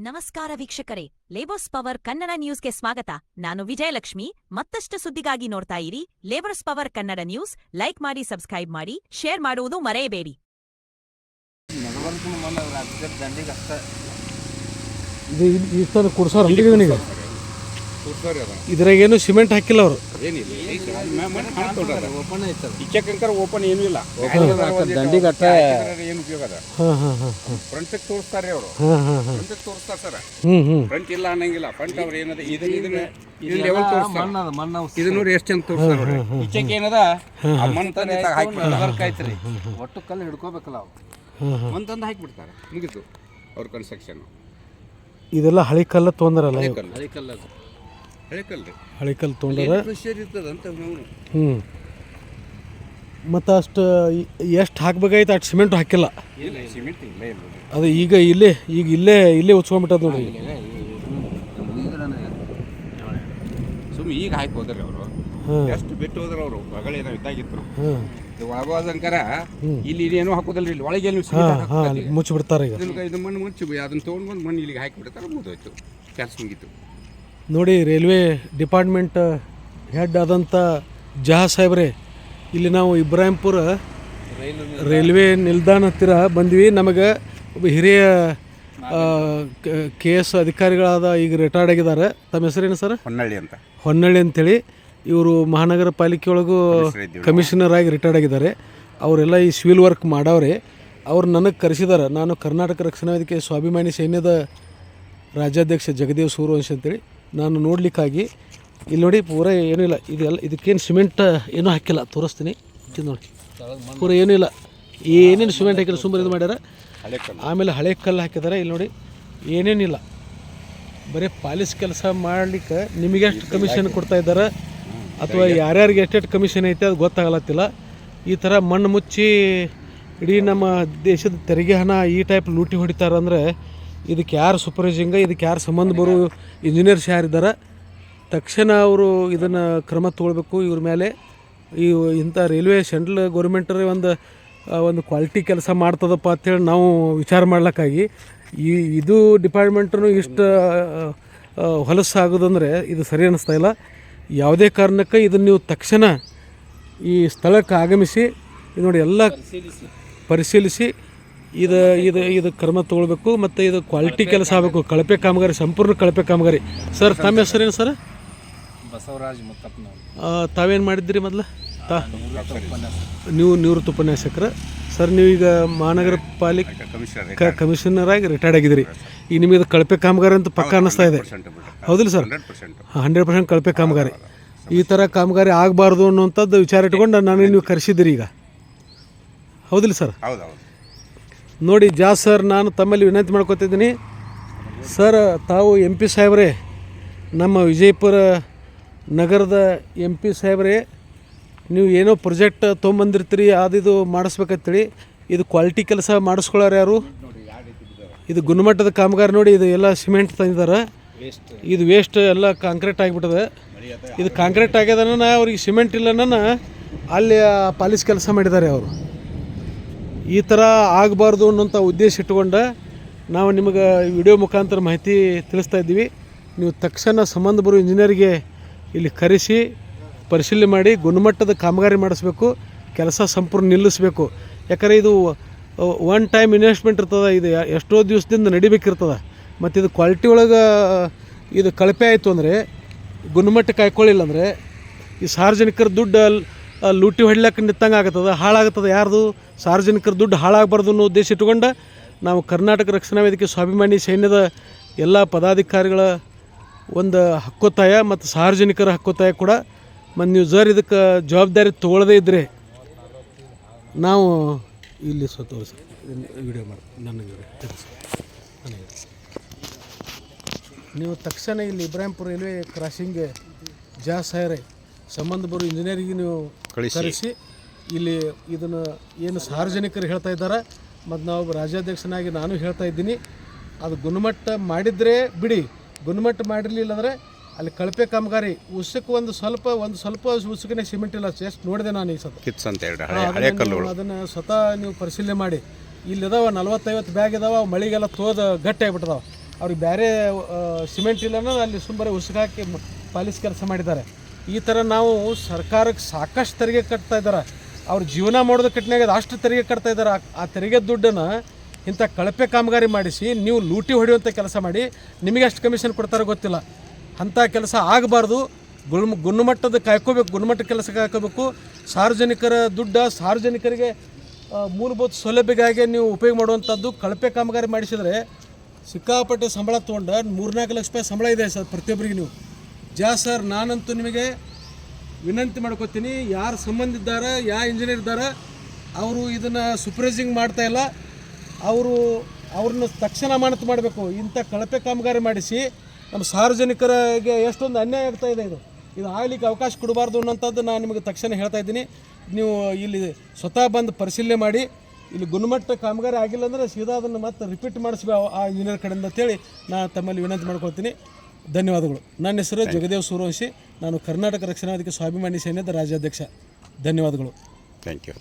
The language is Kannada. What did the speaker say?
ನಮಸ್ಕಾರ ವೀಕ್ಷಕರೇ, ಲೇಬರ್ಸ್ ಪವರ್ ಕನ್ನಡ ನ್ಯೂಸ್ಗೆ ಸ್ವಾಗತ. ನಾನು ವಿಜಯಲಕ್ಷ್ಮಿ. ಮತ್ತಷ್ಟು ಸುದ್ದಿಗಾಗಿ ನೋಡ್ತಾ ಇರಿ labours power Kannada news. Like ಮಾಡಿ, ಸಬ್ಸ್ಕ್ರೈಬ್ ಮಾಡಿ, ಶೇರ್ ಮಾಡುವುದು ಮರೆಯಬೇಡಿ. ಇದ್ರಾಗೇನು ಸಿಮೆಂಟ್ ಹಾಕಿಲ್ಲ ಅವರು. ಓಪನ್ ಏನೂ ಇಲ್ಲ. ದಂಡಿಗಟ್ಟ ಏನು ಉಪಯೋಗ ಅದ? ಫ್ರಂಟ್ ತೋರಿಸ್ತಾರೆ ಅವರು. ಫ್ರಂಟ್ ತೋರಿಸ್ತಾರೆ ಸರ್. ಫ್ರಂಟ್ ಇಲ್ಲ ಅನ್ನಂಗಿಲ್ಲ. ಫ್ರಂಟ್ ಅವ್ರು ಏನದ ಇದನ್ನ ಲೆವೆಲ್ ತೋರಿಸ್ತಾರೆ. ಇದು ನೋಡಿ ಎಷ್ಟು ಚಂದ ತೋರಿಸ್ತಾರೆ. ಈಚೆಗೆ ಏನದ ಮಣ್ಣು ತಂದು ಹಾಕಿ ಒಟ್ಟು ಕಲ್ಲು ಹಿಡ್ಕೋಬೇಕಲ್ಲ ಅವು. ಮಣ್ಣು ತಂದು ಹಾಕಿಬಿಡ್ತಾರೆ, ಮುಗಿತು ಅವ್ರ ಕನ್ಸ್ಟ್ರಕ್ಷನ್. ಇದೆಲ್ಲ ಹಳಿ ಕಲ್ಲು ತೊಂದ್ರಲ್ಲ. ಹಳಿ ಕಲ್ಲು ತೊಗೊಂಡ್ರ ಮತ್ತು ಅಷ್ಟು ಎಷ್ಟು ಹಾಕ್ಬೇಕಾಯ್ತು ಅಷ್ಟು ಸಿಮೆಂಟು ಹಾಕಿಲ್ಲ. ಅದು ಈಗ ಇಲ್ಲೇ ಉಚ್ಕೊಂಡ್ಬಿಟ್ಟದ ನೋಡ್ರಿ. ಸುಮ್ಮನೆ ಈಗ ಹಾಕಿ ಹೋದ್ರಿ ಅವರು. ಎಷ್ಟು ಬಿಟ್ಟು ಹೋದ್ರ ಅವರು ಬಗಳೇನೋ ಇದ್ದಾಗಿತ್ತು. ಒಳಗೋದಂಕರ ಇಲ್ಲಿ ಏನೋ ಹಾಕೋದಲ್ರಿ, ಇಲ್ಲಿ ಒಳಗೆ ಮುಚ್ಚಿಬಿಡ್ತಾರೆ. ಈಗ ಇದು ಮಣ್ಣು ಮುಚ್ಚಿ ಅದನ್ನ ತೊಗೊಂಡು ಬಂದು ಮಣ್ಣು ಇಲ್ಲಿಗೆ ಹಾಕಿಬಿಡ್ತಾರೆ, ಮುಗಿದೋಯ್ತು, ಕೆಲಸ ಮುಗೀತು. ನೋಡಿ, ರೈಲ್ವೆ ಡಿಪಾರ್ಟ್ಮೆಂಟ್ ಹೆಡ್ ಆದಂಥ ಜಹಾ ಸಾಹೇಬ್ರೆ, ಇಲ್ಲಿ ನಾವು ಇಬ್ರಾಹಿಂಪುರ ರೈಲ್ವೆ ನಿಲ್ದಾಣ ಹತ್ತಿರ ಬಂದ್ವಿ. ನಮಗೆ ಒಬ್ಬ ಹಿರಿಯ KS ಅಧಿಕಾರಿಗಳಾದ ಈಗ ರಿಟೈರ್ಡ್ ಆಗಿದ್ದಾರೆ. ತಮ್ಮ ಹೆಸರೇನು ಸರ್? ಹೊನ್ನಳ್ಳಿ ಅಂತೇಳಿ. ಇವರು ಮಹಾನಗರ ಪಾಲಿಕೆ ಒಳಗೂ ಕಮಿಷನರ್ ಆಗಿ ರಿಟೈರ್ಡ್ ಆಗಿದ್ದಾರೆ. ಅವರೆಲ್ಲ ಈ ಸಿವಿಲ್ ವರ್ಕ್ ಮಾಡವ್ರೆ. ಅವ್ರು ನನಗೆ ಕರೆಸಿದ್ದಾರೆ. ನಾನು ಕರ್ನಾಟಕ ರಕ್ಷಣಾ ವೇದಿಕೆ ಸ್ವಾಭಿಮಾನಿ ಸೈನ್ಯದ ರಾಜ್ಯಾಧ್ಯಕ್ಷ ಜಗದೇವ್ ಸೂರ್ಯವಂಶಿ ಅಂತೇಳಿ ನಾನು ನೋಡ್ಲಿಕ್ಕಾಗಿ ಇಲ್ಲಿ ನೋಡಿ. ಪೂರ ಏನೂ ಇಲ್ಲ. ಇದೆಲ್ಲ ಇದಕ್ಕೇನು ಸಿಮೆಂಟ್ ಏನೂ ಹಾಕಿಲ್ಲ, ತೋರಿಸ್ತೀನಿ ನೋಡಿ. ಪೂರ ಏನೂ ಇಲ್ಲ, ಏನೇನು ಸಿಮೆಂಟ್ ಹಾಕಿಲ್ಲ, ಸುಮ್ಮನೆ ಇದು ಮಾಡ್ಯಾರ. ಆಮೇಲೆ ಹಳೆ ಕಲ್ಲು ಹಾಕಿದ್ದಾರೆ. ಇಲ್ಲಿ ನೋಡಿ, ಏನೇನಿಲ್ಲ, ಬರೀ ಪಾಲಿಸ್ ಕೆಲಸ ಮಾಡಲಿಕ್ಕೆ ನಿಮಗೆ ಎಷ್ಟು ಕಮಿಷನ್ ಕೊಡ್ತಾ ಇದ್ದಾರೆ ಅಥವಾ ಯಾರ್ಯಾರಿಗೆ ಎಷ್ಟೆಷ್ಟು ಕಮಿಷನ್ ಐತೆ ಅದು ಗೊತ್ತಾಗಲತ್ತಿಲ್ಲ. ಈ ಥರ ಮಣ್ಣು ಮುಚ್ಚಿ ಇಡೀ ನಮ್ಮ ದೇಶದ ತೆರಿಗೆ ಹಣ ಈ ಟೈಪ್ ಲೂಟಿ ಹೊಡಿತಾರಂದರೆ ಇದಕ್ಕೆ ಯಾರು ಸೂಪರ್ವೈಸಿಂಗ, ಇದಕ್ಕೆ ಯಾರು ಸಂಬಂಧ ಬರೋ ಇಂಜಿನಿಯರ್ಸ್ ಯಾರಿದ್ದಾರೆ, ತಕ್ಷಣ ಅವರು ಇದನ್ನು ಕ್ರಮ ತೊಗೊಳ್ಬೇಕು ಇವ್ರ ಮೇಲೆ. ಈ ಇಂಥ ರೈಲ್ವೆ ಸೆಂಟ್ರಲ್ ಗೌರ್ಮೆಂಟರೇ ಒಂದು ಕ್ವಾಲಿಟಿ ಕೆಲಸ ಮಾಡ್ತದಪ್ಪ ಅಂಥೇಳಿ ನಾವು ವಿಚಾರ ಮಾಡ್ಲಿಕ್ಕಾಗಿ ಇದು ಡಿಪಾರ್ಟ್ಮೆಂಟೂ ಇಷ್ಟು ಹೊಲಸಾಗೋದಂದರೆ ಇದು ಸರಿ ಅನ್ನಿಸ್ತಾ ಇಲ್ಲ. ಯಾವುದೇ ಕಾರಣಕ್ಕೆ ಇದನ್ನು ನೀವು ತಕ್ಷಣ ಈ ಸ್ಥಳಕ್ಕೆ ಆಗಮಿಸಿ ಇದು ನೋಡಿ ಎಲ್ಲ ಪರಿಶೀಲಿಸಿ ಇದು ಕ್ರಮ ತೊಗೊಳ್ಬೇಕು. ಮತ್ತು ಇದು ಕ್ವಾಲಿಟಿ ಕೆಲಸ ಆಗಬೇಕು. ಕಳಪೆ ಕಾಮಗಾರಿ, ಸಂಪೂರ್ಣ ಕಳಪೆ ಕಾಮಗಾರಿ. ಸರ್, ತಮ್ಮ ಹೆಸರೇನು ಸರ್? ಬಸವರಾಜ್ ಮುತ್ತಪ್ಪನ. ತಾವೇನು ಮಾಡಿದ್ದೀರಿ ಮೊದಲು? ನೀವು ನಿವೃತ್ತ ಉಪನ್ಯಾಸಕರ ಸರ್. ನೀವೀಗ ಮಹಾನಗರ ಪಾಲಿಕೆ ಕಮಿಷನರ್ ಆಗಿ ರಿಟೈರ್ಡ್ ಆಗಿದ್ದೀರಿ. ಈಗ ನಿಮಗೆ ಕಳಪೆ ಕಾಮಗಾರಿ ಅಂತ ಪಕ್ಕ ಅನ್ನಿಸ್ತಾ ಇದೆ, ಹೌದಿಲ್ಲ ಸರ್? 100% ಕಳಪೆ ಕಾಮಗಾರಿ. ಈ ಥರ ಕಾಮಗಾರಿ ಆಗಬಾರ್ದು ಅನ್ನೋಂಥದ್ದು ವಿಚಾರ ಇಟ್ಕೊಂಡು ನನಗೆ ನೀವು ಕರೆಸಿದ್ದೀರಿ ಈಗ, ಹೌದಿಲ್ಲ ಸರ್? ನೋಡಿ ಸರ್, ನಾನು ತಮ್ಮಲ್ಲಿ ವಿನಂತಿ ಮಾಡ್ಕೊತಿದ್ದೀನಿ ಸರ್. ತಾವು MP ಸಾಹೇಬ್ರೆ, ನಮ್ಮ ವಿಜಯಪುರ ನಗರದ MP ಸಾಹೇಬ್ರೆ, ನೀವು ಏನೋ ಪ್ರಾಜೆಕ್ಟ್ ತೊಗೊಂಬಂದಿರ್ತೀರಿ, ಅದು ಮಾಡಿಸ್ಬೇಕಂತೇಳಿ. ಇದು ಕ್ವಾಲಿಟಿ ಕೆಲಸ ಮಾಡಿಸ್ಕೊಳ್ಳೋರು ಯಾರು? ಇದು ಗುಣಮಟ್ಟದ ಕಾಮಗಾರಿ ನೋಡಿ. ಇದು ಎಲ್ಲ ಸಿಮೆಂಟ್ ತಂದಿದ್ದಾರೆ, ಇದು ವೇಸ್ಟ್ ಎಲ್ಲ ಕಾಂಕ್ರೀಟ್ ಆಗಿಬಿಟ್ಟದೆ. ಇದು ಕಾಂಕ್ರೀಟ್ ಆಗ್ಯದನ್ನ ಅವ್ರಿಗೆ ಸಿಮೆಂಟ್ ಇಲ್ಲನ ಅಲ್ಲಿ ಪಾಲಿಸ್ ಕೆಲಸ ಮಾಡಿದ್ದಾರೆ ಅವರು. ಈ ಥರ ಆಗಬಾರ್ದು ಅನ್ನೋಂಥ ಉದ್ದೇಶ ಇಟ್ಕೊಂಡು ನಾವು ನಿಮಗೆ ವಿಡಿಯೋ ಮುಖಾಂತರ ಮಾಹಿತಿ ತಿಳಿಸ್ತಾ ಇದ್ದೀವಿ. ನೀವು ತಕ್ಷಣ ಸಂಬಂಧ ಬರೋ ಇಂಜಿನಿಯರಿಗೆ ಇಲ್ಲಿ ಕರೆಸಿ ಪರಿಶೀಲನೆ ಮಾಡಿ ಗುಣಮಟ್ಟದ ಕಾಮಗಾರಿ ಮಾಡಿಸ್ಬೇಕು, ಕೆಲಸ ಸಂಪೂರ್ಣ ನಿಲ್ಲಿಸಬೇಕು. ಯಾಕಂದರೆ ಇದು ಒನ್ ಟೈಮ್ ಇನ್ವೆಸ್ಟ್ಮೆಂಟ್ ಇರ್ತದೆ, ಇದು ಎಷ್ಟೋ ದಿವಸದಿಂದ ನಡಿಬೇಕಿರ್ತದೆ. ಮತ್ತು ಇದು ಕ್ವಾಲಿಟಿ ಒಳಗೆ ಇದು ಕಳಪೆ ಆಯಿತು ಅಂದರೆ, ಗುಣಮಟ್ಟ ಕಾಯ್ಕೊಳ್ಳಿಲ್ಲ ಅಂದರೆ ಈ ಸಾರ್ವಜನಿಕರ ದುಡ್ಡು ಲೂಟಿ ಹೊಡ್ಲಿಕ್ಕೆ ನಿಂತಂಗೆ ಆಗ್ತದೆ, ಹಾಳಾಗ್ತದೆ. ಯಾರ್ದು? ಸಾರ್ವಜನಿಕರ ದುಡ್ಡು ಹಾಳಾಗಬಾರ್ದು ಅನ್ನೋ ಉದ್ದೇಶ ಇಟ್ಕೊಂಡು ನಾವು ಕರ್ನಾಟಕ ರಕ್ಷಣಾ ವೇದಿಕೆ ಸ್ವಾಭಿಮಾನಿ ಸೈನ್ಯದ ಎಲ್ಲ ಪದಾಧಿಕಾರಿಗಳ ಒಂದು ಹಕ್ಕೊತ್ತಾಯ ಮತ್ತು ಸಾರ್ವಜನಿಕರ ಹಕ್ಕೊತ್ತಾಯ ಕೂಡ. ಮತ್ತು ನೀವು ಇದಕ್ಕೆ ಜವಾಬ್ದಾರಿ ತೊಗೊಳ್ಳದೇ ಇದ್ದರೆ ನಾವು ಇಲ್ಲಿ ತೋರಿಸಿ ವಿಡಿಯೋ ಮಾಡಿ ನನಗೆ ನೀವು ತಕ್ಷಣ ಇಲ್ಲಿ ಇಬ್ರಾಹಿಂಪುರ ರೈಲ್ವೆ ಕ್ರಾಸಿಂಗ್ಗೆ ಸಾಹೇಬ್ರೆ ಸಂಬಂಧ ಬರೋ ಇಂಜಿನಿಯರಿಗೆ ನೀವು ಕರೆಸಿ ಇಲ್ಲಿ ಇದನ್ನು ಏನು ಸಾರ್ವಜನಿಕರು ಹೇಳ್ತಾ ಇದ್ದಾರೆ ಮತ್ತು ನಾವು ರಾಜ್ಯಾಧ್ಯಕ್ಷನಾಗಿ ನಾನು ಹೇಳ್ತಾ ಇದ್ದೀನಿ, ಅದು ಗುಣಮಟ್ಟ ಮಾಡಿದರೆ ಬಿಡಿ, ಗುಣಮಟ್ಟ ಮಾಡಿರಲಿಲ್ಲ ಅಂದರೆ ಅಲ್ಲಿ ಕಳಪೆ ಕಾಮಗಾರಿ ಉಸುಕು ಒಂದು ಸ್ವಲ್ಪ ಉಸುಕಿನ ಸಿಮೆಂಟ್ ಇಲ್ಲ. ಎಷ್ಟು ನೋಡಿದೆ ನಾನು ಈ ಸತ ಅದನ್ನು ಸ್ವತಃ ನೀವು ಪರಿಶೀಲನೆ ಮಾಡಿ. ಇಲ್ಲಿದಾವೆ 40-50 ಬ್ಯಾಗ್ ಇದಾವೆ, ಮಳೆಗೆಲ್ಲ ತೋದ ಗಟ್ಟಿ ಆಗಿಬಿಟ್ಟದಾವೆ. ಅವ್ರಿಗೆ ಬೇರೆ ಸಿಮೆಂಟ್ ಇಲ್ಲನ ಅಲ್ಲಿ ಸುಮ್ಮನೆ ಉಸುಕು ಹಾಕಿ ಪಾಲಿಸ್ ಕೆಲಸ ಮಾಡಿದ್ದಾರೆ. ಈ ಥರ ನಾವು ಸರ್ಕಾರಕ್ಕೆ ಸಾಕಷ್ಟು ತೆರಿಗೆ ಕಟ್ತಾ ಇದ್ದಾರೆ. ಅವ್ರು ಜೀವನ ಮಾಡೋದು ಕಟ್ಟಿನಾಗ ಅಷ್ಟು ತೆರಿಗೆ ಕಟ್ತಾ ಇದ್ದಾರೆ. ಆ ತೆರಿಗೆ ದುಡ್ಡನ್ನು ಇಂಥ ಕಳಪೆ ಕಾಮಗಾರಿ ಮಾಡಿಸಿ ನೀವು ಲೂಟಿ ಹೊಡೆಯುವಂಥ ಕೆಲಸ ಮಾಡಿ ನಿಮಗೆ ಎಷ್ಟು ಕಮಿಷನ್ ಕೊಡ್ತಾರೋ ಗೊತ್ತಿಲ್ಲ. ಅಂಥ ಕೆಲಸ ಆಗಬಾರ್ದು. ಗುಣಮಟ್ಟದ ಕಾಯ್ಕೋಬೇಕು, ಗುಣಮಟ್ಟ ಕೆಲಸ ಕಾಯ್ಕೋಬೇಕು. ಸಾರ್ವಜನಿಕರ ದುಡ್ಡ ಸಾರ್ವಜನಿಕರಿಗೆ ಮೂಲಭೂತ ಸೌಲಭ್ಯಕ್ಕಾಗಿ ನೀವು ಉಪಯೋಗ ಮಾಡುವಂಥದ್ದು. ಕಳಪೆ ಕಾಮಗಾರಿ ಮಾಡಿಸಿದರೆ ಸಿಕ್ಕಾಪಟ್ಟೆ ಸಂಬಳ ತೊಗೊಂಡು 3-4 ಲಕ್ಷ ರೂಪಾಯಿ ಸಂಬಳ ಇದೆ ಸರ್ ಪ್ರತಿಯೊಬ್ಬರಿಗೆ. ನೀವು ಸರ್ ನಾನಂತೂ ನಿಮಗೆ ವಿನಂತಿ ಮಾಡ್ಕೋತೀನಿ, ಯಾರು ಸಂಬಂಧ ಇದ್ದಾರೆ, ಯಾವ ಇಂಜಿನಿಯರ್ ಇದ್ದಾರೆ, ಅವರು ಇದನ್ನು ಸೂಪರ್ವೈಸಿಂಗ್ ಮಾಡ್ತಾಯಿಲ್ಲ. ಅವ್ರನ್ನ ತಕ್ಷಣ ಅಮಾನತು ಮಾಡಬೇಕು. ಇಂಥ ಕಳಪೆ ಕಾಮಗಾರಿ ಮಾಡಿಸಿ ನಮ್ಮ ಸಾರ್ವಜನಿಕರಿಗೆ ಎಷ್ಟೊಂದು ಅನ್ಯಾಯ ಆಗ್ತಾ ಇದೆ. ಇದು ಆಗಲಿಕ್ಕೆ ಅವಕಾಶ ಕೊಡಬಾರ್ದು ಅನ್ನೋಂಥದ್ದು ನಾನು ನಿಮಗೆ ತಕ್ಷಣ ಹೇಳ್ತಾ ಇದ್ದೀನಿ. ನೀವು ಇಲ್ಲಿ ಸ್ವತಃ ಬಂದು ಪರಿಶೀಲನೆ ಮಾಡಿ, ಇಲ್ಲಿ ಗುಣಮಟ್ಟ ಕಾಮಗಾರಿ ಆಗಿಲ್ಲ ಅಂದರೆ ಸೀದಾ ಅದನ್ನು ಮತ್ತೆ ರಿಪೀಟ್ ಮಾಡಿಸ್ಬೇ ಆ ಇಂಜಿನಿಯರ್ ಕಡೆಯಿಂದ ಅಂತೇಳಿ ನಾನು ತಮ್ಮಲ್ಲಿ ವಿನಂತಿ ಮಾಡ್ಕೊಳ್ತೀನಿ. ಧನ್ಯವಾದಗಳು. ನನ್ನ ಹೆಸರು ಜಗದೇವ್ ಸೂರ್ಯವಂಶಿ. ನಾನು ಕರ್ನಾಟಕ ರಕ್ಷಣಾ ವೇದಿಕೆ ಸ್ವಾಭಿಮಾನಿ ಸೈನ್ಯದ ರಾಜ್ಯಾಧ್ಯಕ್ಷ. ಧನ್ಯವಾದಗಳು. Thank you.